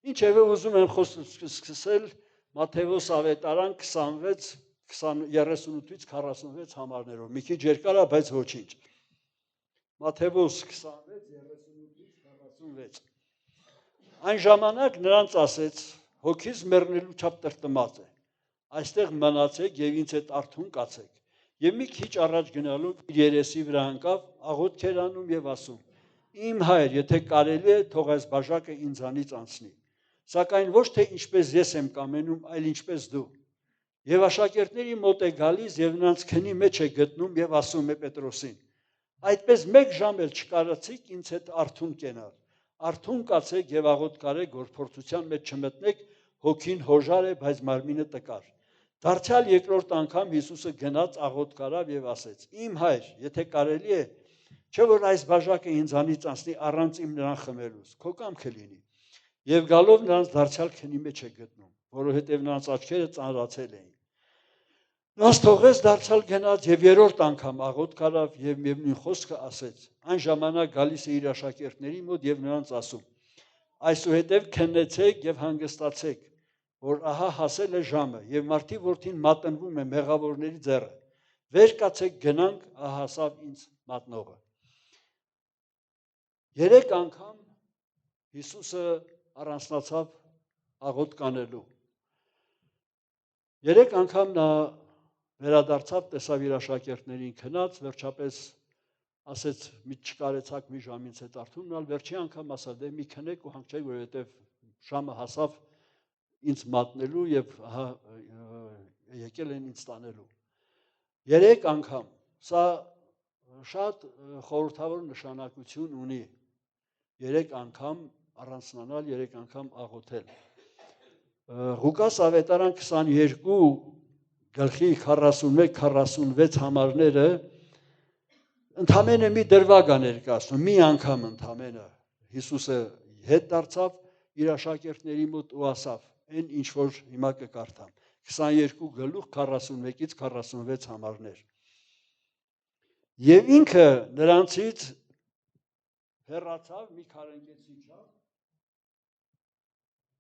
Ինչևէ ուզում եմ սկսել Մատթեոս ավետարան 38-ից 46 համարներով։ Մի քիչ երկար է, բայց ոչինչ։ Մատթեոս 26-38-ից 46։ Այն ժամանակ նրանց ասեց. հոգիս մեռնելու չափ տրտմած է։ Այստեղ մնացեք եւ ինձ հետ արթուն կացեք։ Եվ մի քիչ առաջ գնալով իր երեսի վրա ընկավ, աղոթք էր անում եւ ասում. Իմ հայր, եթե կարելի է, թող այս բաժակը ինձանից անցնի։ Սակայն ոչ թե ինչպես ես եմ կամենում, այլ ինչպես դու։ Եվ աշակերտների մոտ է գալիս եւ նրանց քնի մեջ է գտնում եւ ասում է Պետրոսին. այդպես մեկ ժամ էլ չկարացիք ինձ հետ արթուն կենալ։ Արթուն կացեք եւ աղոթք արեք, որ փորձության մեջ չմտնեք, հոգին հոժար է, բայց մարմինը տկար։ Դարձյալ երկրորդ անգամ Հիսուսը գնաց աղոթք արավ եւ ասեց. Իմ հայր, եթե կարելի է, չէ որ այս բաժակը ինձանից անցնի առանց իմ նրան խմելուց, քո կամքը լինի։ Եվ գալով նրանց դարձյալ քնի մեջ է գտնում, որովհետև նրանց աչքերը ծանրացել էին։ Նրանց թողեց դարձյալ գնաց եւ երրորդ անգամ աղոթք արավ եւ միևնույն խոսքը ասեց։ Այն ժամանակ գալիս է իր աշակերտների մոտ եւ նրանց ասում. այսուհետև քննեցեք եւ հանգստացեք, որ ահա հասել է ժամը եւ մարդի որդին մատնվում է մեղավորների ձեռը։ Վեր կացեք գնանք, ահա հասավ ինձ մատնողը։ Երեք անգամ Հիսուսը առանձնացավ աղոթք անելու։ Երեք անգամ նա վերադարձավ, տեսավ իր աշակերտներին քնած, վերջապես ասեց մի չկարեցաք մի ժամից հետ արթուն մնալ, վերջի անգամ ասա դե մի քնեք ու հանգչեք, որովհետև ժամը հասավ ինձ մատնելու եւ եկել են ինձ տանելու։ Երեք անգամ, սա շատ խորհրդավոր նշանակություն ունի։ Երեք անգամ առանձնանալ, երեք անգամ աղոթել։ Ղուկաս ավետարան 22 գլխի 41-46 համարները ընդամենը մի դրվագ է ներկայացնում, մի անգամ ընդամենը Հիսուսը հետ դարձավ իր աշակերտների մոտ ու ասավ, այն ինչ որ հիմա կկարդամ, 22 գլուխ 41-ից 46 համարներ։ Եվ ինքը նրանցից հեռացավ մի քարենգեցի չափ,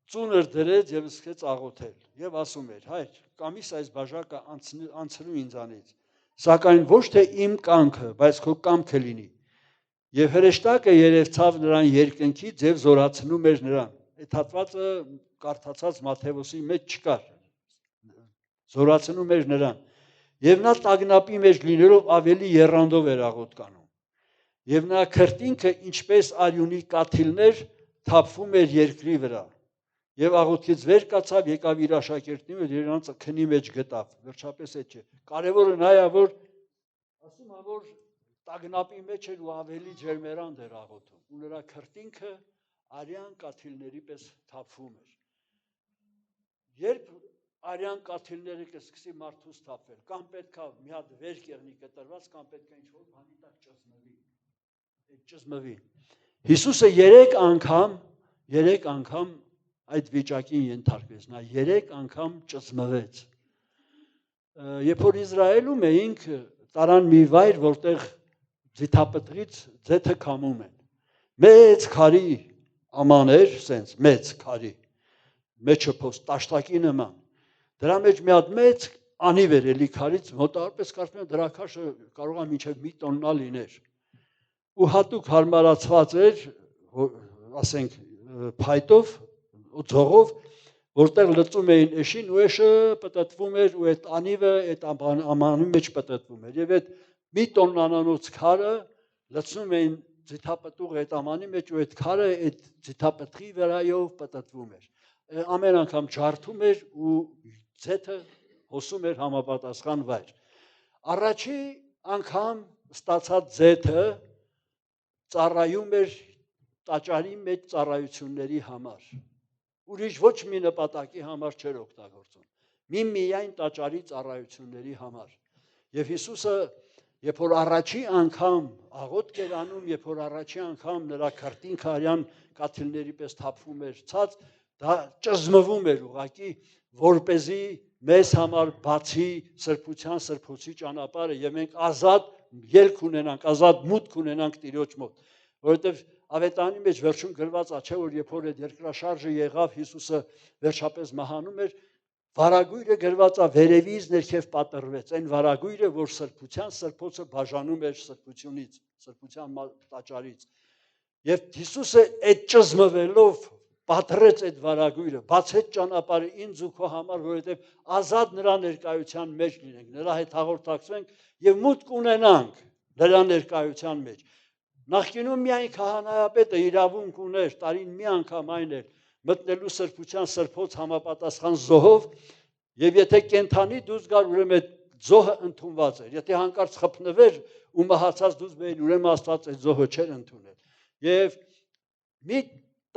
ծուներ դրեց եւ սկսեց աղոթել եւ ասում էր. հայր, կամիս այս բաժակը անցնու ինձանից, սակայն ոչ թե իմ կամքը, բայց քո կամքը լինի։ Եվ հրեշտակը երևցավ նրան երկնքից եւ զորացնում էր նրան։ Այդ հատվածը կարդացած Մատթեոսի մեջ չկար։ Զորացնում էր նրան։ Եվ նա տագնապի մեջ լինելով ավելի եռանդով էր աղոթք անում։ Եվ նա քրտինքը ինչպես արյունի կաթիլներ թափվում էր երկրի վրա։ Եվ աղոթքից վեր կացավ, եկավ իր աշակերտներին ու նրանց քնի մեջ գտավ։ Վերջապես այդ չէ։ Կարևորը նա է, որ ասում է, որ տագնապի մեջ էր ու ավելի ջերմերանդ էր աղոթում։ Ու նրա քրտինքը արյան կաթիլների պես թափվում էր։ Երբ արյան կաթիլները կսկսի մարդուց թափվել, կամ պետքա մի հատ վեր կեղնի կտրված, կամ պետքա ինչ-որ բանի տակ ճզմվի։ Հիսուսը երեք անգամ այդ վիճակին ենթարկվեց, նա 3 անգամ ճզմվեց։ Երբ որ Իսրայելում էինք, տարան մի վայր, որտեղ ձիթապտղից ձեթը քամում են։ Մեծ քարի աման էր, սենց մեծ քարի, մեջը փոս տաշտակի նման։ Դրա մեջ մի հատ մեծ անիվ էր էլի քարից, մոտավորապես կարծում եմ դրա քաշը կարող է մինչև մի տոննա լիներ։ Ու հատուկ հարմարացված էր, ասենք, փայտով ու ձողով, որտեղ լծում էին էշին ու էշը պտտվում էր ու այդ անիվը այդ ամանի մեջ պտտվում էր։ Եվ այդ մի տոննանոց քարը լցնում էին ձիթապտուղը այդ ամանի մեջ ու այդ քարը այդ ձիթապտղի վրայով պտտվում էր։ Ամեն անգամ ջարդում էր ու ձեթը հոսում էր համապատասխան վայր։ Առաջի անգամ ստացած ձեթը ծառայում էր տաճարի մեջ ծառայությունների համար։ Ուրիշ ոչ մի նպատակի համար չէր օգտագործում։ Միայն տաճարի ծառայությունների համար։ Եվ Հիսուսը, երբ որ առաջի անգամ աղոթք էր անում, երբ որ առաջի անգամ նրա քրտինքը արյան կաթիլների պես թափվում էր ցած, դա ճզմվում էր ուղղակի, որպեսզի մեզ համար բացի սրբության սրբոցի ճանապարհը եւ մենք ազատ ելք ունենանք, ազատ մուտք ունենանք Տիրոջ մոտ, որովհետեւ ավետարանի մեջ վերջում գրված է, չէ՞ որ երբ որ այդ երկրաշարժը եղավ, Հիսուսը վերջապես մահանում էր, վարագույրը գրված է վերևից ներքև պատռվեց, այն վարագույրը, որ սրբության սրբոցը բաժանում էր սրբությունից, սրբության տաճարից։ Եվ Հիսուսը այդ ճզմվելով պատռեց այդ վարագույրը, բացեց ճանապարհը ինձ ու քո համար, որովհետև ազատ նրա ներկայության մեջ լինենք, նրա հետ հաղորդակցվենք եւ մուտք ունենանք նրա ներկայության մեջ։ Նախկինում միայն քահանայապետը իրավունք ուներ տարին մի անգամ այն էր մտնելու սրբության սրբոց համապատասխան զոհով, եւ եթե կենթանի դուրս գար, ուրեմն այդ զոհը ընդունված էր։ Եթե հանկարծ խփնվեր ու մահացած դուրս բերել, ուրեմն Աստված այդ զոհը չէր ընդունել։ Եվ մի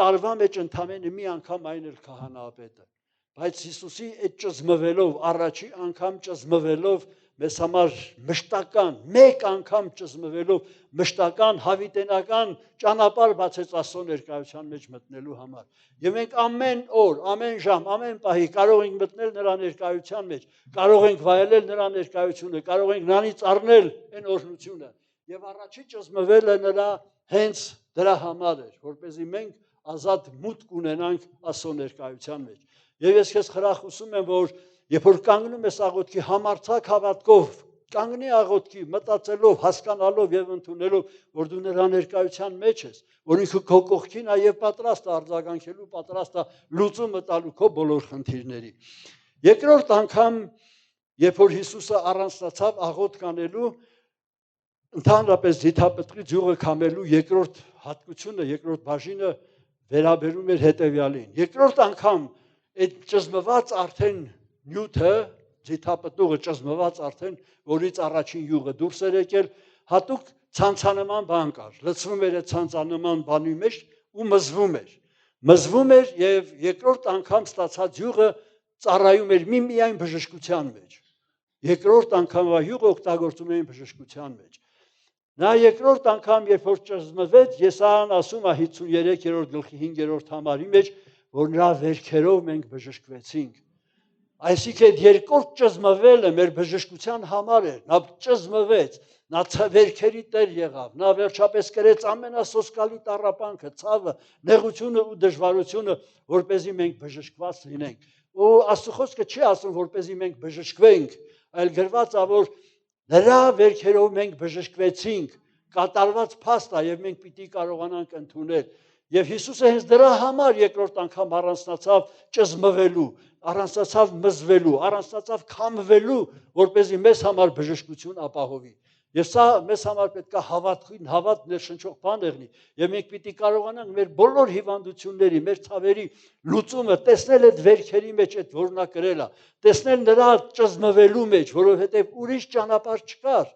տարվա մեջ ընդամենը մի անգամ այն էր քահանայապետը, բայց Հիսուսի այդ ճզմվելով, առաջի անգամ ճզմվելով մեզ համար մշտական, մեկ անգամ ճզմվելով մշտական հավիտենական ճանապարհ բացեց Աստծո ներկայության մեջ մտնելու համար։ Եվ մենք ամեն օր, ամեն ժամ, ամեն պահի կարող ենք մտնել նրա ներկայության մեջ, կարող ենք վայելել նրա ներկայությունը, կարող ենք նրանից առնել այն օրհնությունը։ Եվ առաջի ճզմվելը նրա հենց դրա համար էր, որպեսզի մենք ազատ մուտք ունենանք Աստծո ներկայության մեջ։ Եվ ես քեզ խրախուսում եմ, որ երբ որ կանգնում ես աղոթքի համարձակ հավատքով, կանգնի աղոթքի, մտածելով, հասկանալով եւ ընդունելով, որ դու նրա ներկայության մեջ ես, որ ինքը քո կողքին է եւ պատրաստ է արձագանքելու, պատրաստ է լուծումը տալու քո բոլոր խնդիրների։ Երկրորդ անգամ, երբ որ Հիսուսը առանձնացավ աղոթք անելու, ընդհանրապես ձիթապտղի ջուղը քամելու երկրորդ հատկությունը, երկրորդ բաժինը վերաբերում էր հետևյալին։ Երկրորդ անգամ այդ ճզմված արդեն նյութը, ձիթապտուղը ճզմված արդեն, որից առաջին յուղը դուրս էր եկել, հատուկ ցանցանման բան կար, լցվում էր այդ ցանցանման բանի մեջ ու մզվում էր։ Մզվում էր եւ երկրորդ անգամ ստացած յուղը ծառայում էր միայն բժշկության մեջ։ Երկրորդ անգամվա յուղը օգտագործում էին բժշկության մեջ։ Նա երկրորդ անգամ, երբ որ ճզմվեց, Եսայան ասում է 53-րդ գլխի 5-րդ համարի մեջ, որ նրա վերքերով մենք բժշկվեցինք։ Այսինքն երկրորդ ճզմվելը մեր բժշկության համար էր, նա ճզմվեց, նա վերքերի տեր եղավ, նա վերջապես կրեց ամենասոսկալի տառապանքը, ցավը, նեղությունը ու դժվարությունը, որպեսզի մենք բժշկված լինենք։ Ու Աստծո խոսքը չի ասում, որպեսզի մենք բժշկվենք, այլ գրված է, որ նրա վերքերով մենք բժշկվեցինք, կատարված փաստ է եւ մենք պիտի կարողանանք ընդունել։ Եվ Հիսուսը հենց դրա համար երկրորդ անգամ առանձնացավ ճզմվելու, առանձնացավ մզվելու, առանձնացավ քամվելու, որպեսզի մեզ համար բժշկություն ապահովի։ Եվ սա մեզ համար պետք է հավատ ներշնչող բան եղնի, եւ մենք պիտի կարողանանք մեր բոլոր հիվանդությունների, մեր ցավերի լուծումը տեսնել այդ վերքերի մեջ, այդ որ նա կրել է, տեսնել նրա ճզմվելու մեջ, որովհետեւ ուրիշ ճանապարհ չկար։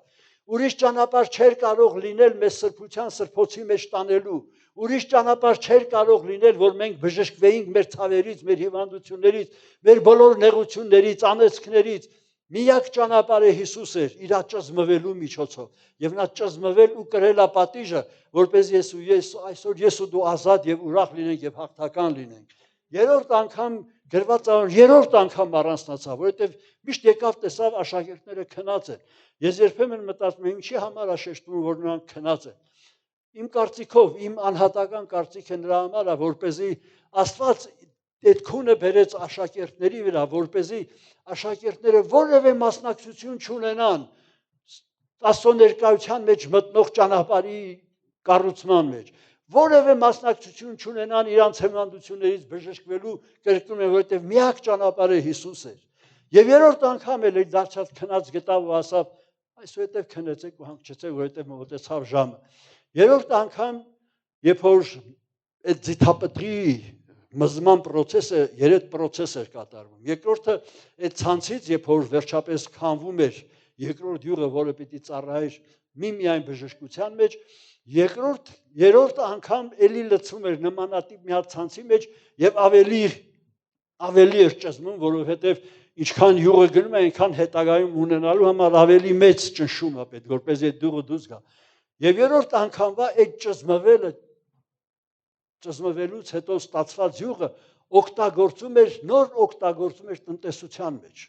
Ուրիշ ճանապարհ չէր կարող լինել մեզ սրբության սրբոցի մեջ տանելու, ուրիշ ճանապարհ չէր կարող լինել, որ մենք բժշկվեինք մեր ցավերից, մեր հիվանդություններից, մեր բոլոր նեղություններից, անեծքներից։ Միակ ճանապարհը Հիսուս էր իր ճզմվելու միջոցով, եւ նա ճզմվել ու կրել է պատիժը, որպեսզի այսօր ես ու դու ազատ եւ ուրախ լինենք եւ հաղթական լինենք։ Երրորդ անգամ գրված է, երրորդ անգամ առանձնացավ, որովհետեւ միշտ եկավ տեսավ աշակերտները քնած են։ Ես երբեմն մտածում եմ, ինչի համար է շեշտում, որ նրանք քնած են։ Իմ կարծիքով, իմ անհատական կարծիքը նրա համար է, որպեսզի Աստված այդ քունը բերեց աշակերտների վրա, որպեսզի աշակերտները որևէ մասնակցություն չունենան Աստծո ներկայության մեջ մտնող ճանապարհի կառուցման մեջ, որևէ մասնակցություն չունենան իրանց հիվանդություններից բժշկվելու, կրկնում եմ, որովհետև միակ ճանապարհը Հիսուս էր։ Եվ երրորդ անգամ էլ դարձած քնած գտավ ու ասավ, այսուհետև քնեցեք ու հանգչեցեք, որովհետև մոտեցավ ժամը։ Երրորդ անգամ, երբ որ այդ ձիթապտղի մզման process-ը, երեք process էր կատարվում։ Երկրորդը այդ ցանցից, երբ որ վերջապես քամվում էր երկրորդ յուղը, որը պիտի ծառայեր միայն բժշկության մեջ, երրորդ անգամ էլի լցվում էր նմանատիպ մի հատ ցանցի մեջ եւ ավելի էր ճզմում, որովհետեւ ինչքան յուղը գնում է, այնքան հետագայում ունենալու համար ավելի մեծ ճնշում է պետք, որպեսզի այդ յուղը դուրս գա։ Եվ երրորդ անգամվա այդ ճզմվելուց հետո ստացված յուղը նոր օգտագործում էր տնտեսության մեջ։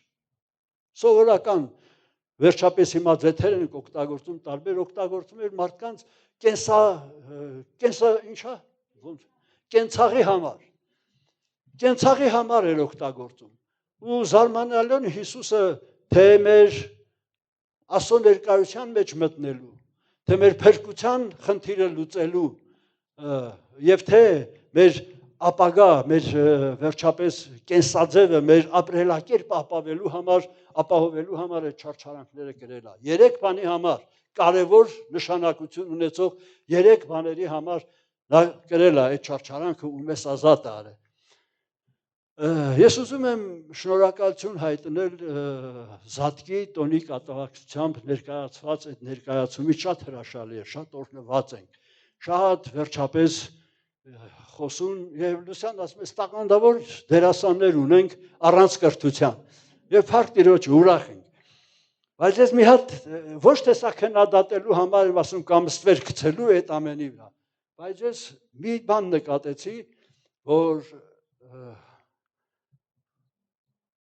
Սովորական վերջապես հիմա ձեթեր են օգտագործում, տարբեր օգտագործում էր մարդկանց կենցաղի համար էր օգտագործում։ Ու զարմանալիորեն Հիսուսը թե մեր Աստծո ներկայության մեջ մտնելու, թե մեր փրկության խնդիրը լուծելու եւ թե մեր ապագա, մեր վերջապես կենսաձևը, մեր ապրելակերպը ապահովելու համար այդ չարչարանքները գրել է։ 3 բանի համար կարևոր նշանակություն ունեցող 3 բաների համար նա գրել է այդ չարչարանքը ու մեզ ազատ է արել։ Ես ուզում եմ շնորհակալություն հայտնել Զատկի տոնի կատաղակցությամբ ներկայացված այդ ներկայացումից շատ հրաշալի է, շատ օրհնված ենք, շատ վերջապես խոսուն եւ Լուսյան ասում է տաղանդավոր դերասաններ ունենք առանց կրթության եւ փառք Տիրոջը ուրախ ենք։ Բայց ես մի հատ ոչ թե սա քննադատելու համար եմ ասում կամ ստվեր գցելու այդ ամենի վրա, բայց ես մի բան նկատեցի, որ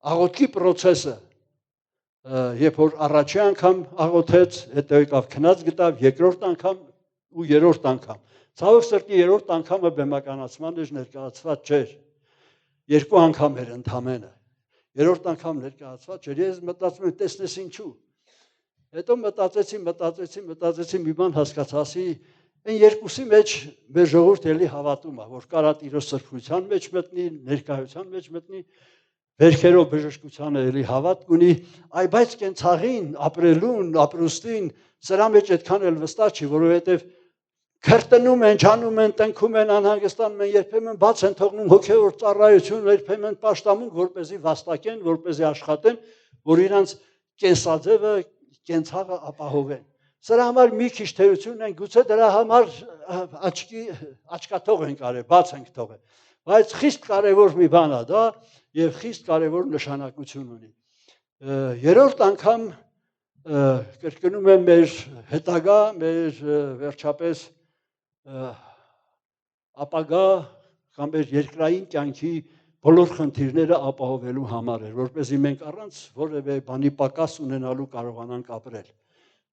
աղոթքի process-ը երբ որ առաջի անգամ աղոթեց, հետո եկավ քնած գտավ, երկրորդ անգամ ու երրորդ անգամ։ Ցավոք սրտի երրորդ անգամը բեմականացման մեջ ներկայացված չէր։ 2 անգամ էր ընդամենը։ Երրորդ անգամ ներկայացված չէր։ Ես մտածում եմ, տեսնես ինչու։ Հետո մտածեցի մի բան հասկացա, ասի այն երկուսի մեջ մեր ժողովուրդը էլի հավատում է, որ կարա Տիրոջ սրբության մեջ մտնի, ներկայության մեջ մտնի, վերքերով բժշկությանը էլի հավատ ունի, բայց կենցաղին, ապրելուն, ապրուստին, սրա մեջ այդքան էլ վստահ չի, որովհետև քրտնում են, ջանում են, տնքում են, անհանգստանում են, երբեմն բաց են թողնում հոգևոր ծառայություն, երբեմն պաշտամունք, որպեսզի վաստակեն, որպեսզի աշխատեն, որ իրանց կենսաձևը, կենցաղը ապահովեն։ Սրա համար մի քիչ թերություն են, գուցե դրա համար աչքաթող ենք արել, բաց ենք թողել, բայց խիստ կարևոր մի բան է դա եւ խիստ կարևոր նշանակություն ունի։ Երրորդ անգամ կրկնում եմ մեր հետագա, մեր վերջապես ապագա կամ մեր երկրային կյանքի բոլոր խնդիրները ապահովելու համար էր, որպեսզի մենք առանց որևէ բանի պակաս ունենալու կարողանանք ապրել։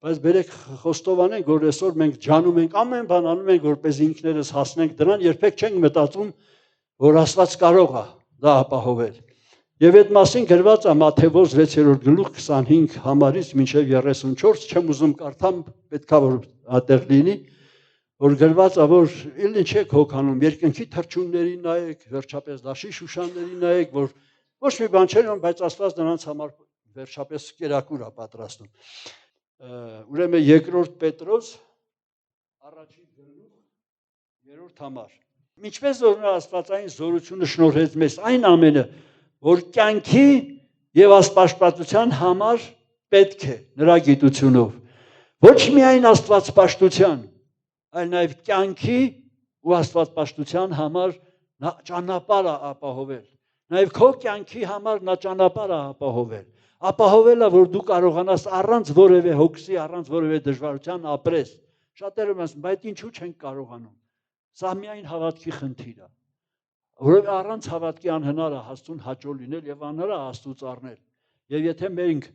Բայց բերեք խոստովանենք, որ այսօր մենք ջանում ենք, ամեն բան անում ենք, որպեսզի ինքներս հասնենք դրան, երբեք չենք մտածում, որ Աստված կարող է դա ապահովել։ Եվ այդ մասին գրված է Մատթեոս 6:25 համարից մինչև 34, չեմ ուզում կարդամ, պետքա որ այդտեղ լինի, որ գրված է, որ ինչ եք հոգանում, երկնքի թռչուններին նայեք, վերջապես դաշի շուշաններին նայեք, որ ոչ մի բան չեն, բայց Աստված նրանց համար վերջապես կերակուր է պատրաստում։ Ուրեմն 2 Պետրոս 1:3 համար։ Ինչպես որ նա աստվածային զորությունը շնորհեց մեզ այն ամենը, որ կյանքի եւ աստվածպաշտության համար պետք է նրա գիտությունով։ Ոչ միայն աստվածպաշտության, այլ նաեւ կյանքի ու աստվածպաշտության համար նա ճանապարհ է ապահովել։ Նաեւ քո կյանքի համար նա ճանապարհ է ապահովել։ Ապահովելը, որ դու կարողանաս առանց որևէ հոգսի, առանց որևէ դժվարության ապրես։ Շատերը ասում, բայց ինչու չենք կարողանում։ Սա միայն հավատքի խնդիր է։ Որովհետև առանց հավատքի անհնար է Աստծուն հաճո լինել եւ անհնար է Աստծուց առնել։ Եվ եթե մենք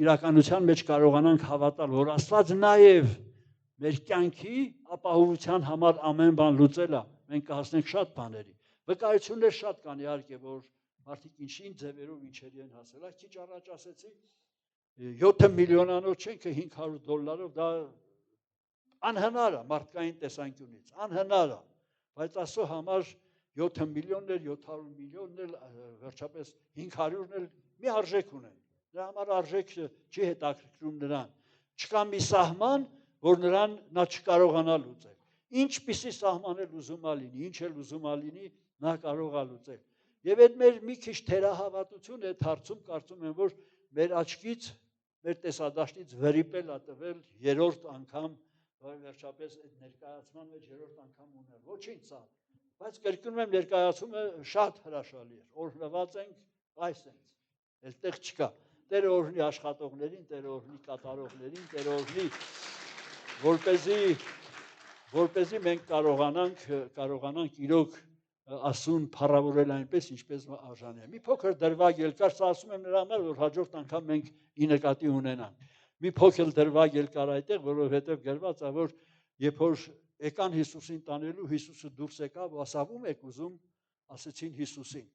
իրականության մեջ կարողանանք հավատալ, որ Աստված նաեւ մեր կյանքի ապահովության համար ամեն բան լուծել է, մենք կհասնենք շատ բաների։ Վկայություններ շատ կան իհարկե, որ մարդիկ ինչին ձևերով ինչերի են հասել։ Այս քիչ առաջ ասեցի 7 միլիոնանոց չենք $500, դա անհնար է մարդկային տեսանկյունից, անհնար է, բայց Աստծո համար 7 միլիոններ, 700 միլիոններ, վերջապես 500-ն էլ մի արժեք ունեն։ Դրա համար արժեք չի հետաքրքրում նրան։ Չկա մի սահման, որ նրան նա չկարողանա լուծել։ Ինչպիսի սահման էլ ուզում է լինի, ինչ էլ ուզում է լինի, նա կարող է լուծել։ Եվ այդ մեր մի քիչ թերահավատություն այդ հարցում կարծում եմ, որ մեր աչքից, մեր տեսադաշտից վրիպել է տվել երրորդ անգամ, որ վերջապես այդ ներկայացման մեջ երրորդ անգամ ուներ։ Ոչինչ սա։ Բայց կրկնում եմ, ներկայացումը շատ հրաշալի էր։ Օրհնված ենք, այս ենք։ Այդտեղ չկա։ Տերը օրհնի աշխատողներին, Տերը օրհնի կատարողներին, Տերը օրհնի, որպեսզի մենք կարողանանք իրոք Աստծուն փառավորել այնպես, ինչպես արժանի է։ Մի փոքր դրվագ ելկար, սա ասում եմ նրա համար, որ հաջորդ անգամ մենք ի նկատի ունենանք։ Մի փոքր դրվագ ելկար այդտեղ, որովհետև գրված է, որ երբ որ եկան Հիսուսին տանելու, Հիսուսը դուրս եկավ, ասավում եք ուզում, ասեցին Հիսուսին։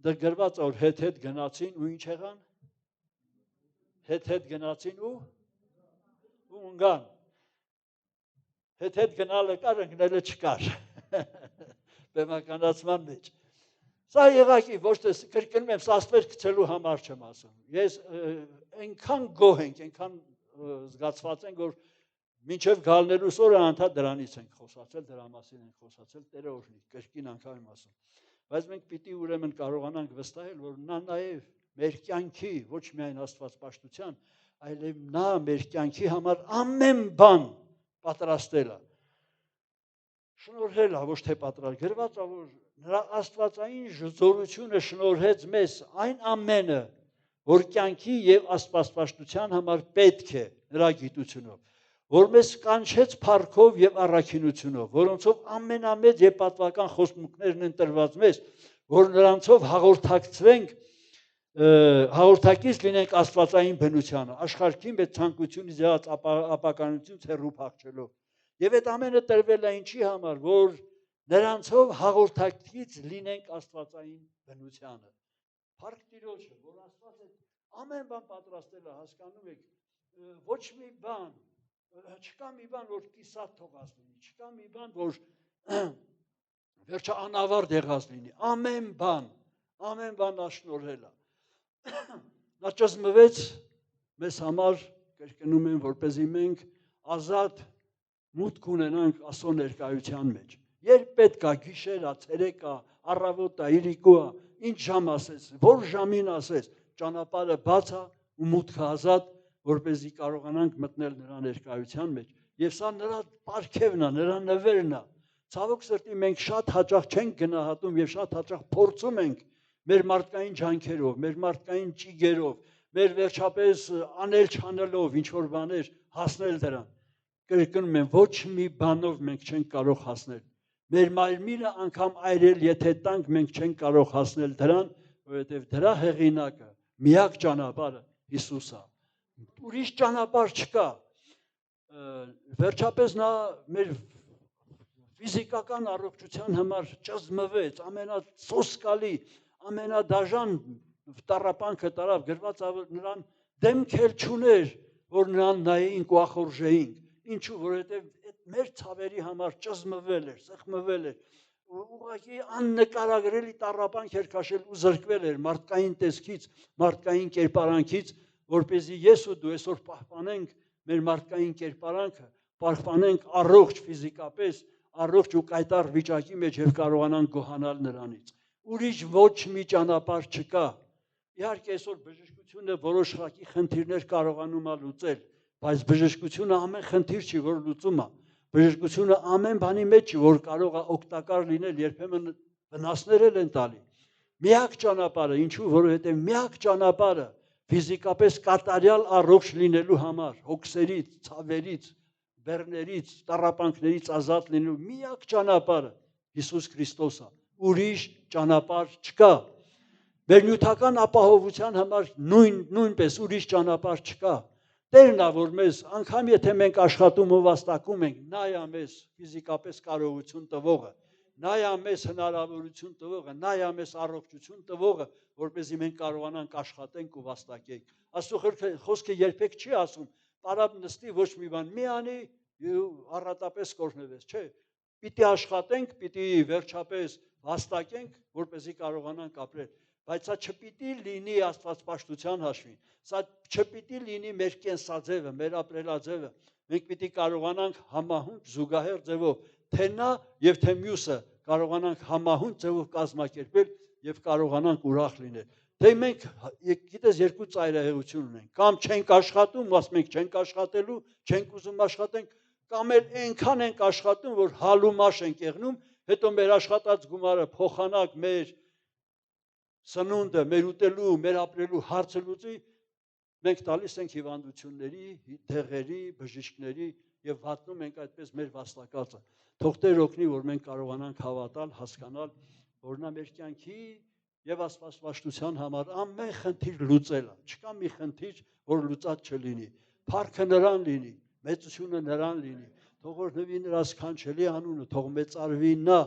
Դեռ գրված որ հետ գնացին ու ինչ եղան։ Հետ գնացին ու ընկան։ Հետ գնալը կար, ընկնելը չկար։ Բեմականացման մեջ։ Սա եղակի ոչ թե կրկնում եմ, սաստվեր գցելու համար չեմ ասում։ Ես այնքան գոհ ենք, այնքան զգացված ենք, որ մինչև գալնելուս օրը անդադ դրանից ենք խոսացել, դրա մասին ենք խոսացել, Տերը օրհնի, կրկին անգամ եմ ասում։ Բայց մենք պիտի ուրեմն կարողանանք վստահել, որ նա նաև մեր կյանքի, ոչ միայն աստվածպաշտության, այլև նա մեր կյանքի համար ամեն բան պատրաստել է։ Շնորհել է, ոչ թե պատրաստ, գրված է, որ նրա աստվածային զորությունը շնորհեց մեզ այն ամենը, որ կյանքի եւ աստվածպաշտության համար պետք է նրա գիտությունով, որ մեզ կանչեց փառքով եւ առաքինությունով, որոնցով ամենամեծ եւ պատվական խոստումներն են տրված մեզ, որ նրանցով հաղորդակցվենք, հաղորդակից լինենք աստվածային բնությանը, աշխարհի մեծ ցանկությունից եղած ապականությունից հեռու փախչելով։ Եվ այդ ամենը տրվել է ինչի համար, որ նրանցով հաղորդակից լինենք աստվածային բնությանը։ Փառք Տիրոջը, որ Աստված ամեն բան պատրաստել է, հասկանում եք, ոչ մի բան, չկա մի բան, որ կիսատ թողած լինի, չկա մի բան, որ վերջը անավարտ եղած լինի, ամեն բան նա շնորհել է։ Նա ճզմվեց մեզ համար, կրկնում եմ, որպեսզի մենք ազատ մուտք ունենանք Աստծո ներկայության մեջ։ Երբ պետք է գիշեր, ցերեկ, առավոտ, իրիկու, ինչ ժամ ասես, որ ժամին ասես, ճանապարհը բաց է ու մուտքը ազատ, որպեսզի կարողանանք մտնել նրա ներկայության մեջ։ Եվ սա նրա պարգևն է, նրա նվերն է։ Ցավոք սրտի մենք շատ հաճախ չենք գնահատում եւ շատ հաճախ փորձում ենք մեր մարդկային ջանքերով, մեր մարդկային ճիգերով, մեր վերջապես անել չանելով ինչ որ բաներ հասնել դրան։ Կրկնում եմ, ոչ մի բանով մենք չենք կարող հասնել։ Մեր մարմինը անգամ այրել, եթե տանք, մենք չենք կարող հասնել դրան, որովհետև դրա հեղինակը, միակ ճանապարհը Հիսուս է։ Ուրիշ ճանապարհ չկա։ Վերջապես նա մեր ֆիզիկական առողջության համար ճզմվեց, ամենասոսկալի, ամենադաժան տառապանքը տարավ, գրված է նրան դեմք էլ չուներ, որ նրան նայեինք ու ախորժեինք։ Ինչու, որովհետև այդ մեր ցավերի համար ճզմվել էր, սեղմվել էր, ուղղակի աննկարագրելի տառապանք էր քաշել ու զրկվել էր մարդկային տեսքից, մարդկային կերպարանքից, որպեսզի ես ու դու այսօր պահպանենք մեր մարդկային կերպարանքը, պահպանենք առողջ ֆիզիկապես, առողջ ու կայտառ վիճակի մեջ եւ կարողանանք գոհանալ նրանից։ Ուրիշ ոչ մի ճանապարհ չկա։ Իհարկե այսօր բժշկությունը որոշ խակի խնդիրներ կարողանում է լուծել, բայց բժշկությունը ամեն խնդիր չի, որ լուծում է։ Բժշկությունը ամեն բանի մեջ չի, որ կարող է օգտակար լինել, երբեմն վնասներ են տալի։ Միակ ճանապարհը, ինչու, որովհետև միակ ճանապարհը ֆիզիկապես կատարյալ առողջ լինելու համար, հոգսերից, ցավերից, բեռներից, տառապանքներից ազատ լինելու միակ ճանապարհը Հիսուս Քրիստոսն է։ Ուրիշ ճանապարհ չկա։ Մեր նյութական ապահովության համար նույնպես ուրիշ ճանապարհ չկա։ Տերն է, որ մեզ, անգամ եթե մենք աշխատում ու վաստակում ենք, նա է մեզ ֆիզիկապես կարողություն տվողը, նա է մեզ հնարավորություն տվողը, նա է մեզ առողջություն տվողը, որպեսզի մենք կարողանանք աշխատենք ու վաստակենք։ Աստծո խոսքը երբեք չի ասում, պարապ նստի ոչ մի բան մի անի ու առատապես կօրհնվես, չէ։ Պիտի աշխատենք, պիտի վերջապես վաստակենք, որպեսզի կարողանանք ապրել։ Բայց սա չպիտի լինի աստվածպաշտության հաշվին, սա չպիտի լինի մեր կենսաձևը, մեր ապրելաձևը։ Մենք պիտի կարողանանք համահունչ զուգահեռ ձևով, թե նա եւ թե մյուսը կարողանանք համահունչ ձևով կազմակերպել եւ կարողանանք ուրախ լինել։ Թե մենք, գիտես, երկու ծայրահեղություն ունենք, կամ չենք աշխատում, ասում ենք չենք աշխատելու, չենք ուզում աշխատենք, կամ էլ այնքան ենք աշխատում, որ հալումաշ ենք եղնում, հետո մեր աշխատած գումարը փոխանակ մեր սնունդը, մեր ուտելու, մեր ապրելու հարցը լուծի, մենք տալիս ենք հիվանդությունների, դեղերի, բժիշկների եւ վատնում ենք այդպես մեր վաստակածը։ Թող Տեր օգնի, որ մենք կարողանանք հավատալ, հասկանալ, որ նա մեր կյանքի եւ աստվածպաշտության համար ամեն խնդիր լուծել է։ Չկա մի խնդիր, որ լուծած չլինի։ Փառքը նրան լինի, մեծությունը նրան լինի։ թող օրհնվի նրա սքանչելի անունը, թող մեծարվի նա,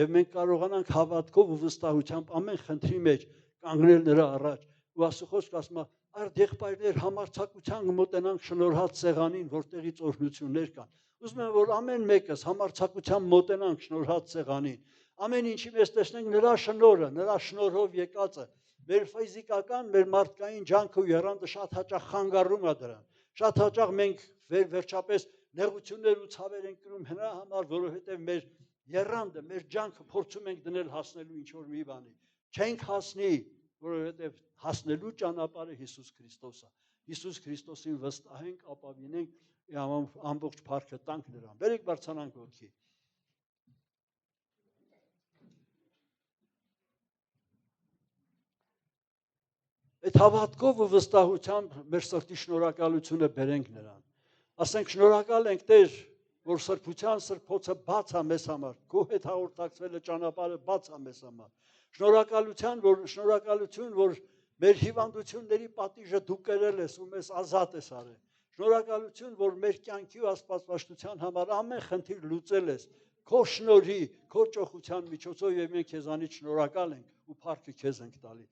եւ մենք կարողանանք հավատքով ու վստահությամբ ամեն խնդրի մեջ կանգնել նրա առաջ։ Ու Աստծո ասում է, արդ եղբայրներ համարձակությամբ մոտենանք շնորհած սեղանին, որտեղից օրհնություններ կան։ Ուզում եմ, որ ամեն մեկս համարձակությամբ մոտենանք շնորհած սեղանին։ Ամեն ինչի մեջ տեսնենք նրա շնորհը, նրա շնորհով եկածը։ Մեր ֆիզիկական, մեր մարդկային ջանքը ու եռանդը շատ հաճախ խանգարում է դրան։ Շատ հաճախ մենք վերջապես նեղություններ ու ցավեր ենք կրում հնա համար, որովհետև մեր եռանդը, մեր ջանքը փորձում ենք դնել հասնելու ինչ-որ մի բանի։ Չենք հասնի, որովհետև հասնելու ճանապարհը Հիսուս Քրիստոսն է։ Հիսուս Քրիստոսին վստահենք, ապավինենք, ամբողջ փառքը տանք նրան։ Բերեք բարձրանանք ոտքի։ Այդ հավատքով ու վստահությամբ մեր սրտի շնորհակալությունը բերենք նրան։ Ասենք շնորհակալ ենք Տեր, որ սրբության սրբոցը բաց է մեզ համար, քո հետ հաղորդակցվելը ճանապարհը բաց է մեզ համար։ Շնորհակալություն, որ մեր հիվանդությունների պատիժը դու կրել ես ու մեզ ազատ ես արել։ Շնորհակալություն, որ մեր կյանքի ու աստվածաշնչության համար ամեն խնդիր լուծել ես, քո շնորհի, քո ճոխության միջոցով, եւ մենք քեզանից շնորհակալ ենք ու փառքը քեզ ենք տալի։